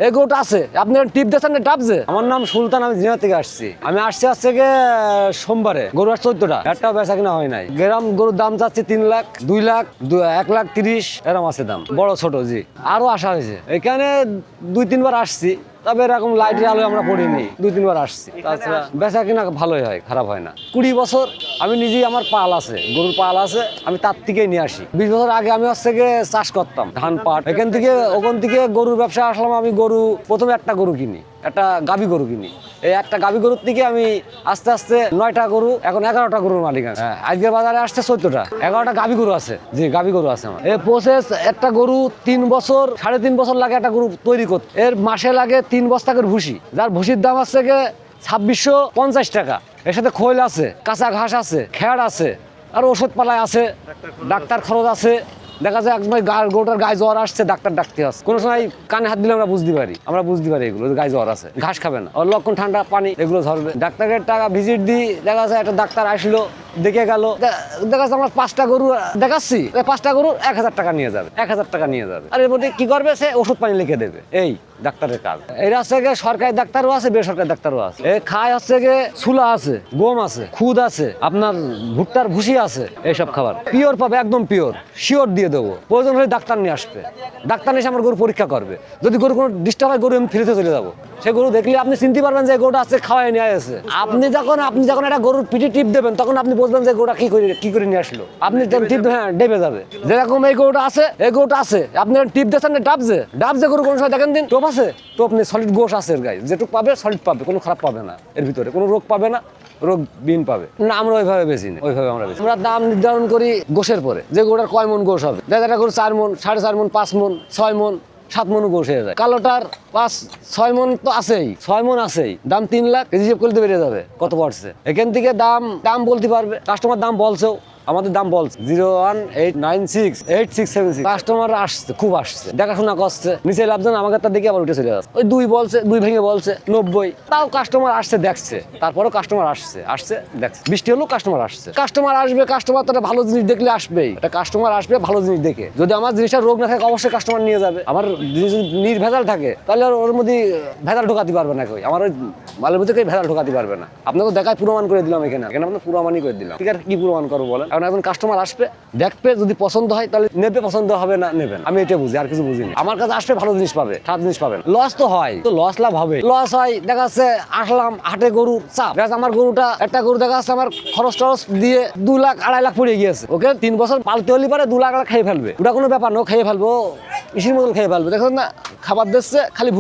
এই গরুটা আছে, আপনি টিপ দিয়েছেন না ডাবছে? আমার নাম সুলতান, আমি জিনা থেকে আসছি। আমি আসছি আজকে সোমবারে। গরু আর 14টা, একটাও বেচা কিনা হয় নাই। গ্রাম গরুর দাম চাচ্ছি 3 লাখ, 2 লাখ, 1,30,000 এরকম আছে দাম, বড় ছোট। জি, আরো আসা হয়েছে। এখানে 2-3 বার আসছি, তবে এরকম লাইটের আলো আমরা পড়িনি। 2-3 বার আসছি, তাছাড়া বেচা কিনা ভালোই হয়, খারাপ হয় না। 20 বছর আমি নিজেই, আমার পাল আছে, গরুর পাল আছে, আমি তার থেকেই নিয়ে আসি। 20 বছর আগে আমি চাষ করতাম ধান পাট। ওখান থেকে গরুর ব্যবসা আসলাম। আমি গরু প্রথমে একটা গরু কিনি, একটা গাভী গরু কিনি। এই একটা গাভী গরুর থেকে আমি আস্তে আস্তে 9টা গরু, এখন 11টা গরুর মালিক। আজকের বাজারে আসছে 14টা, 11টা গাভী গরু আছে। জি, গাভী গরু আছে আমার। এই প্রসেস, একটা গরু 3 বছর 3.5 বছর লাগে একটা গরু তৈরি করতে। এর মাসে লাগে 3 বস্তা করে ভুসি, যার ভুসির দাম আছে 2650 টাকা। এর সাথে খৈল আছে, কাঁচা ঘাস আছে, খ্যাড় আছে, আর ওষুধ পালায় আছে, ডাক্তার খরচ আছে। দেখা যায় একসময় গরুটার গায়ে জ্বর আসছে, ডাক্তার ডাকতে আসছে। কোনো সময় কানে হাত দিলে আমরা বুঝতে পারি এগুলো গায়ে জ্বর আছে। ঘাস খাবে না, ওর লক্ষণ ঠান্ডা পানি, এগুলো ধরবে। ডাক্তারের টাকা ভিজিট দিই, দেখা যায় একটা ডাক্তার আসলো, দেখে গেল, দেখা যাচ্ছে আমার 5টা গরু দেখাচ্ছি, 5টা গরু 1000 টাকা নিয়ে যাবে, 1000 টাকা নিয়ে যাবে। আর এর মধ্যে কি করবে, সে ওষুধ পানি লিখে দেবে। এই ডাক্তারের কাজ। এরা হচ্ছে সরকারি ডাক্তারও আছে, বেসরকারি ডাক্তারও আছে। এ খায় হচ্ছে ছুলা আছে, গম আছে, খুদ আছে, আপনার ভুট্টার ভুসি আছে। এইসব খাবার পিওর পাবে, একদম পিওর, শিওর দিয়ে দেবো। প্রয়োজন হলে ডাক্তার নিয়ে আসবে, ডাক্তার নিয়ে এসে আমার গরু পরীক্ষা করবে। যদি গরু কোনো ডিস্টার্ব হয়, গরু আমি ফিরেতে চলে যাবো। সে গরু দেখলে আপনি চিনতে পারবেন যে গরুটা আছে, খাওয়াই নিয়ে আসে। আপনি যখন একটা গরুর পিঠে টিপ দেবেন, তখন আপনি বুঝবেন যে গরুটা কি করে নিয়ে আসলো। আপনি টিপ, হ্যাঁ, ডেবে যাবে। যেরকম এই গরুটা আছে, আপনি টিপ দিয়েছেন না ডাবছে গরু। কোনো সময় দেখেন দিন টোপ আছে, টোপ নেই, সলিড গোশ আছে এর গায়ে। যেটুকু পাবে সলিড পাবে, কোনো খারাপ পাবে না। এর ভিতরে কোনো রোগ পাবে না, রোগ বিন পাবে না। আমরা ওইভাবে বেশি না, ওইভাবে আমরা দাম নির্ধারণ করি গোশের পরে, যে গরুটার কয় মন গোশ হবে। দেখা গরু 4 মন, 4.5 মন, 5 মন, 6 মন, 7 মন গোশ হয়ে যায়। কালোটার 5-6 মন তো আছেই, 6 মন আছেই। দাম 3 লাখ, হিসেব করতে বেরিয়ে যাবে কত পড়ছে। এখান থেকে দাম বলতে পারবে, কাস্টমার দাম বলছেও, আমাদের দাম বলছে 018968676। কাস্টমার আসছে, খুব আসছে, দেখাশোনা করছে, নিচে লাভজন আমাকে তার দিকে আবার উঠে চলে যাচ্ছে। ওই 2 ভেঙে বলছে 90, তাও কাস্টমার আসছে, দেখছে। তারপরেও কাস্টমার আসছে দেখছে। বৃষ্টি হলেও কাস্টমার আসছে। কাস্টমার আসবে, কাস্টমার তো ভালো জিনিস দেখলে আসবেই। একটা কাস্টমার আসবে ভালো জিনিস দেখে। যদি আমার জিনিসটা রোগ না থাকে, অবশ্যই কাস্টমার নিয়ে যাবে। আমার জিনিস যদি নির্ভেজাল থাকে, তাহলে ওর মধ্যে ভেজাল ঢোকাতে পারবে না কেউ। আমার ওই মালের মধ্যে কেউ ভেজাল ঢোকাতে পারবে না। আপনাকে দেখায় প্রমাণ করে দিলাম, এখানে আপনার প্রমাণই করে দিলাম। ঠিক আছে, কি প্রমাণ করবো বলেন? এখন কাস্টমার আসবে, দেখবে, যদি পছন্দ হয় তাহলে নেবে, পছন্দ হবে না নেবে না। আমি এটা বুঝি, আর কিছু বুঝিনি। আমার কাছে আসবে, ভালো জিনিস পাবে, খারাপ জিনিস পাবে না। লস তো হয়, তো লস লাভ হবে। লস হয়, দেখা যাচ্ছে আসলাম হাটে, গরুর চাপ, দেখা যাচ্ছে আমার গরুটা, একটা গরু দেখা যাচ্ছে আমার খরচ টরচ দিয়ে 2 লাখ 2.5 লাখ পড়ে গিয়েছে। ওকে 3 বছর পালতে হলে পারে 2 লাখ খেয়ে ফেলবে। ওটা কোনো ব্যাপার না, খেয়ে ফেলবো, ইসির মতন খেয়ে ফেলবে। দেখুন না, খাবার দিচ্ছে, খালি